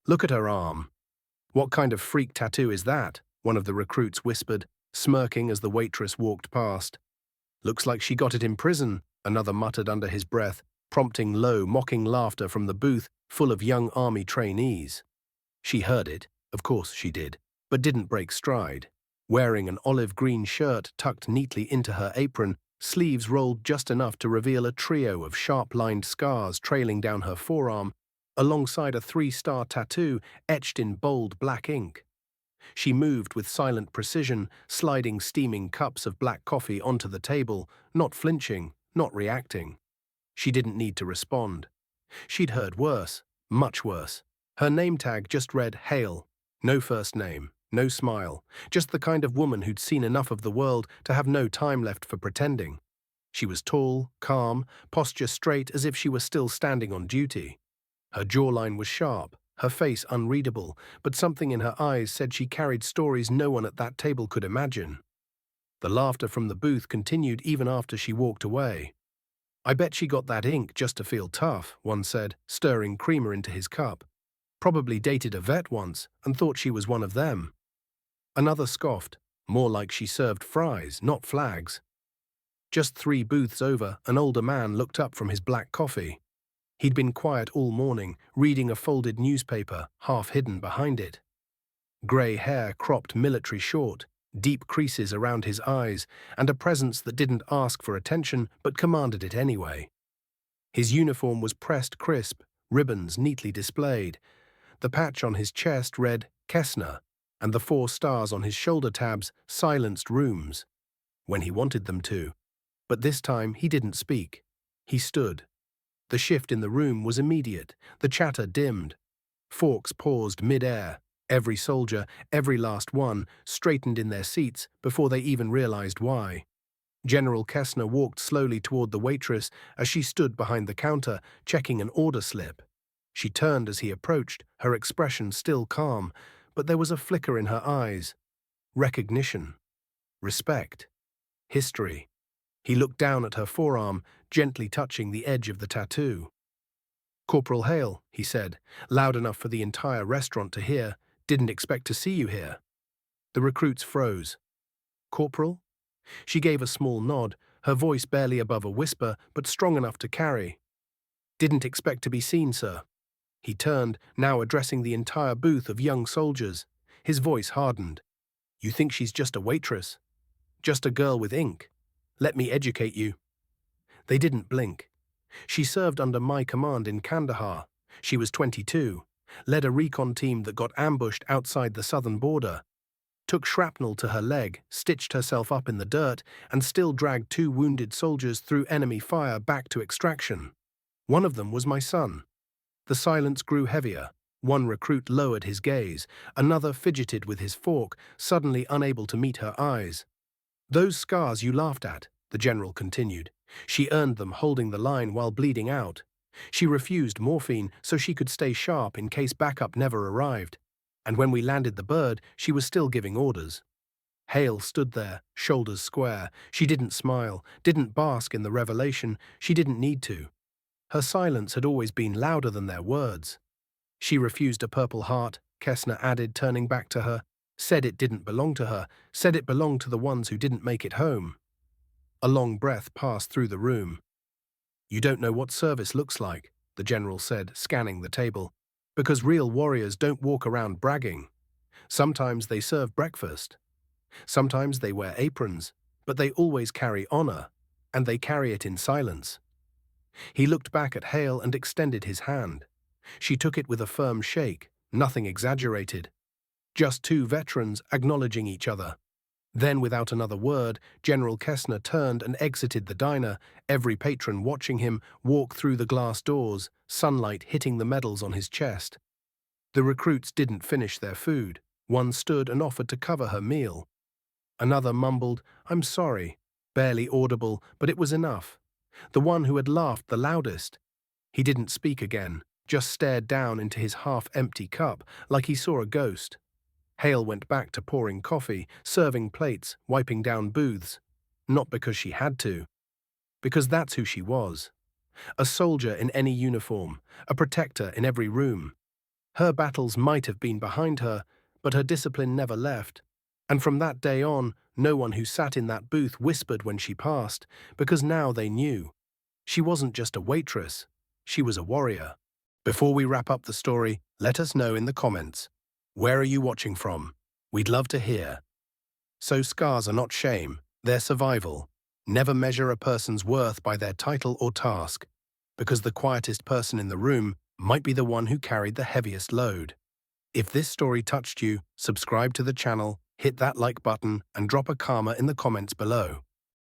Look at her arm. What kind of freak tattoo is that? One of the recruits whispered, smirking as the waitress walked past. Looks like she got it in prison, another muttered under his breath, prompting low, mocking laughter from the booth full of young army trainees. She heard it, of course she did, but didn't break stride. Wearing an olive-green shirt tucked neatly into her apron, sleeves rolled just enough to reveal a trio of sharp-lined scars trailing down her forearm, alongside a 3-star tattoo etched in bold black ink. She moved with silent precision, sliding steaming cups of black coffee onto the table, not flinching, not reacting. She didn't need to respond. She'd heard worse, much worse. Her name tag just read Hale. No first name, no smile, just the kind of woman who'd seen enough of the world to have no time left for pretending. She was tall, calm, posture straight as if she were still standing on duty. Her jawline was sharp, her face unreadable, but something in her eyes said she carried stories no one at that table could imagine. The laughter from the booth continued even after she walked away. I bet she got that ink just to feel tough, one said, stirring creamer into his cup. Probably dated a vet once and thought she was one of them. Another scoffed, more like she served fries, not flags. Just 3 booths over, an older man looked up from his black coffee. He'd been quiet all morning, reading a folded newspaper, half hidden behind it. Grey hair cropped military short, deep creases around his eyes, and a presence that didn't ask for attention but commanded it anyway. His uniform was pressed crisp, ribbons neatly displayed. The patch on his chest read Kessner, and the 4 stars on his shoulder tabs silenced rooms, when he wanted them to. But this time he didn't speak. He stood. The shift in the room was immediate, the chatter dimmed. Forks paused mid-air. Every soldier, every last one, straightened in their seats before they even realized why. General Kessner walked slowly toward the waitress as she stood behind the counter, checking an order slip. She turned as he approached, her expression still calm, but there was a flicker in her eyes. Recognition. Respect. History. He looked down at her forearm, gently touching the edge of the tattoo. "Corporal Hale," he said, loud enough for the entire restaurant to hear, "didn't expect to see you here." The recruits froze. "Corporal?" She gave a small nod, her voice barely above a whisper, but strong enough to carry. "Didn't expect to be seen, sir." He turned, now addressing the entire booth of young soldiers. His voice hardened. "You think she's just a waitress? Just a girl with ink? Let me educate you." They didn't blink. She served under my command in Kandahar. She was 22, led a recon team that got ambushed outside the southern border, took shrapnel to her leg, stitched herself up in the dirt, and still dragged 2 wounded soldiers through enemy fire back to extraction. One of them was my son. The silence grew heavier. One recruit lowered his gaze. Another fidgeted with his fork, suddenly unable to meet her eyes. "Those scars you laughed at," the general continued. "She earned them holding the line while bleeding out. She refused morphine so she could stay sharp in case backup never arrived. And when we landed the bird, she was still giving orders." Hale stood there, shoulders square. She didn't smile, didn't bask in the revelation. She didn't need to. Her silence had always been louder than their words. "She refused a Purple Heart," Kessner added, turning back to her. "Said it didn't belong to her, said it belonged to the ones who didn't make it home." A long breath passed through the room. "You don't know what service looks like," the general said, scanning the table, "because real warriors don't walk around bragging. Sometimes they serve breakfast. Sometimes they wear aprons, but they always carry honor, and they carry it in silence." He looked back at Hale and extended his hand. She took it with a firm shake, nothing exaggerated. Just 2 veterans acknowledging each other. Then, without another word, General Kessner turned and exited the diner, every patron watching him walk through the glass doors, sunlight hitting the medals on his chest. The recruits didn't finish their food. One stood and offered to cover her meal. Another mumbled, "I'm sorry," barely audible, but it was enough. The one who had laughed the loudest. He didn't speak again, just stared down into his half-empty cup like he saw a ghost. Hale went back to pouring coffee, serving plates, wiping down booths. Not because she had to. Because that's who she was. A soldier in any uniform, a protector in every room. Her battles might have been behind her, but her discipline never left. And from that day on, no one who sat in that booth whispered when she passed, because now they knew. She wasn't just a waitress, she was a warrior. Before we wrap up the story, let us know in the comments. Where are you watching from? We'd love to hear. So scars are not shame, they're survival. Never measure a person's worth by their title or task, because the quietest person in the room might be the one who carried the heaviest load. If this story touched you, subscribe to the channel, hit that like button, and drop a karma in the comments below.